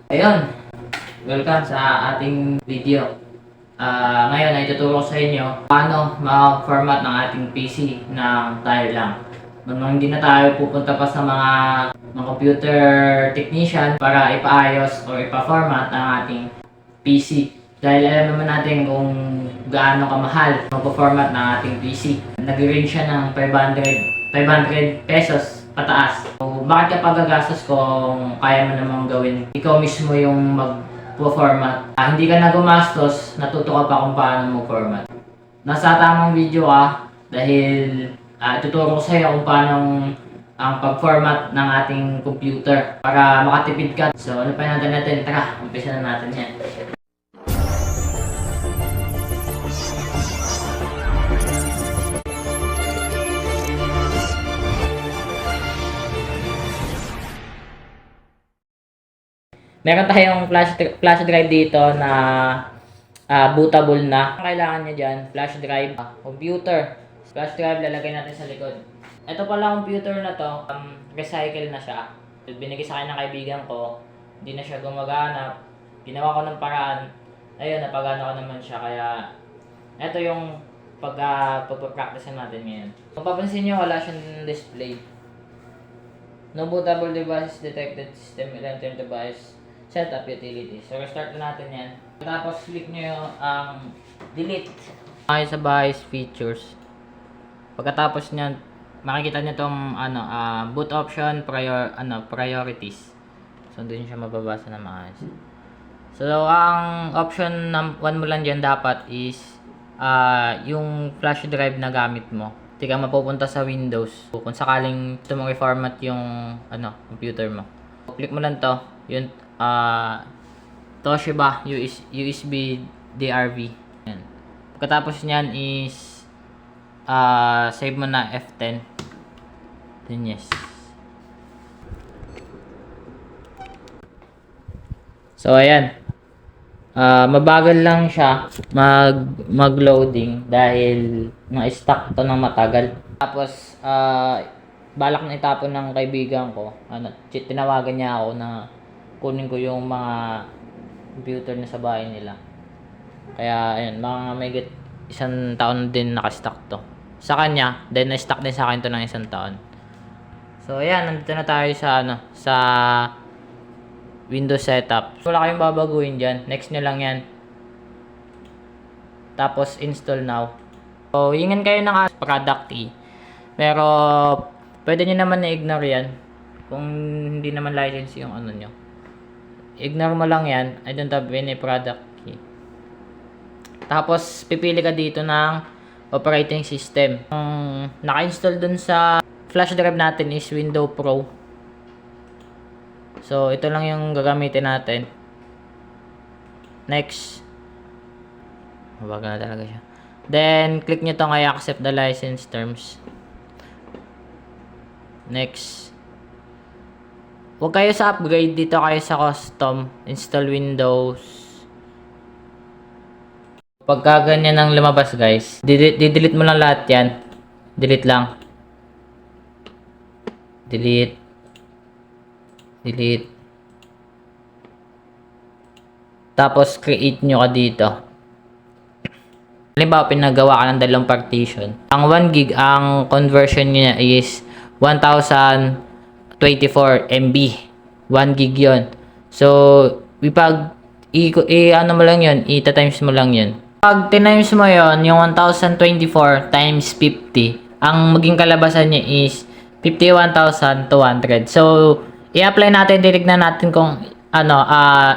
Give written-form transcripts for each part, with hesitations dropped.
Ayun, welcome sa ating video. Ngayon ay tuturo ko sa inyo paano ma-format ng ating PC ng tile lang. Nung hindi na tayo pupunta pa sa mga computer technician para ipaayos o ipa-format ang ating PC. Dahil alam naman natin kung gaano kamahal magpo-format ng ating PC. Nag-range siya ng 500 pesos pataas. So, bakit ka pagagastos kung kaya mo namang gawin? Ikaw mismo yung mag-format. Hindi ka na gumastos, natuto ka pa kung paano mag-format. Nasa tamang video ka dahil tuturo ko sa iyo kung paano ang pag-format ng ating computer para makatipid ka. So ano pa natin? Tara, umpisa na natin yan. Meron tayong flash drive dito na bootable na. Ang kailangan niya dyan, flash drive, computer. Flash drive lalagay natin sa likod. Ito pala computer na to, recycle na siya. Binigay sa akin ng kaibigan ko, hindi na siya gumagana. Ginawa ko ng paraan. Ayun, napagana ko naman siya. Kaya, ito yung pagpapractice natin ngayon. Kung papansin nyo, wala siyang display. No bootable device detected, system enter device. Setup utilities. So, restart na natin yan. Tapos, click nyo ang delete. Ay sa BIOS features. Pagkatapos nyan, makikita nyo itong boot option, priorities. So, doon siya mababasa na maayos. So, ang option 1 mo lang dyan dapat is yung flash drive na gamit mo. Hindi ka mapupunta sa Windows. Kung sakaling gusto mong i-format yung computer mo. Click mo lang to. Yun, Toshiba USB DRV. Yan. Pagkatapos niyan is save mo na F10. Then yes. So ayan. Mabagal lang siya mag-loading dahil na-stuck to ng matagal. Tapos balak na itapon ng kaibigan ko. Tinawagan niya ako na kunin ko yung mga computer na sa bahay nila. Kaya ayun, mga may isang taon din naka-stock to sa kanya, then na-stock din sa akin to ng isang taon. So ayan, nandito na tayo sa sa Windows setup. Wala kayong babaguhin dyan, next nyo lang yan. Tapos install now. So hingan kayo ng product key, pero pwede nyo naman na-ignore yan kung hindi naman license yung nyo. Ignore mo lang yan. I don't have any product key. Tapos, pipili ka dito ng operating system. Ang naka-install dun sa flash drive natin is Windows Pro. So, ito lang yung gagamitin natin. Next. Mabagal na talaga siya. Then, click nyo itong I accept the license terms. Next. Huwag kayo sa upgrade, dito kayo sa custom, install Windows. Pagka ganyan ang lumabas guys, delete mo lang lahat yan. Delete lang. Delete. Delete. Tapos create nyo ka dito. Halimbawa, pinagawa ka ng dalawang partition. Ang 1 gig, ang conversion niya is 1024 MB. 1 gig yon. So, ano mo lang yun, ita-times mo lang yun. Pag times mo yon, yung 1024 times 50, ang maging kalabasan niya is 51,200. So, i-apply natin, titignan natin kung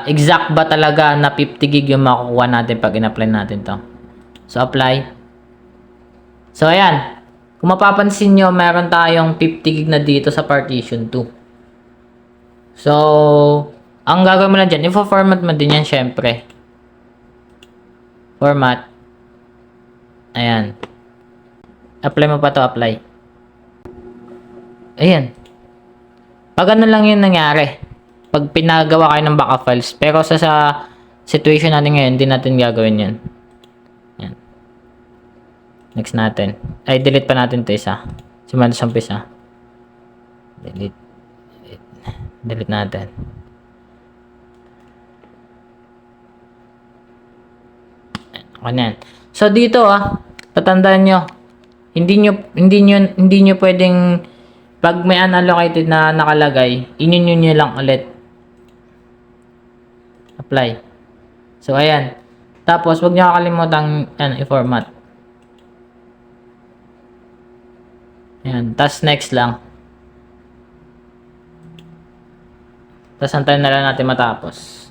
exact ba talaga na 50 gig yung makukuha natin pag in-apply natin to. So, apply. So, ayan. Kung mapapansin nyo, meron tayong 50 gig na dito sa partition 2. So, ang gagawin mo lang dyan, i-format mo din yan syempre. Format. Ayan. Apply mo pa to, apply. Ayan. Pag ano lang yun nangyari. Pag pinagawa kayo ng backup files. Pero sa situation natin ngayon, hindi natin gagawin yan. Ayan. Next natin. Ay, delete pa natin ito isa. Simula sa umpisa. Delete natin. Okay na yan. So dito tatandaan nyo, hindi nyo pwedeng pag may unallocated na nakalagay, inyo nyo lang ulit. Apply. So ayan. Tapos wag niyo kakalimutang i-format. Ayan, tas next lang. Tas antayin na lang natin matapos.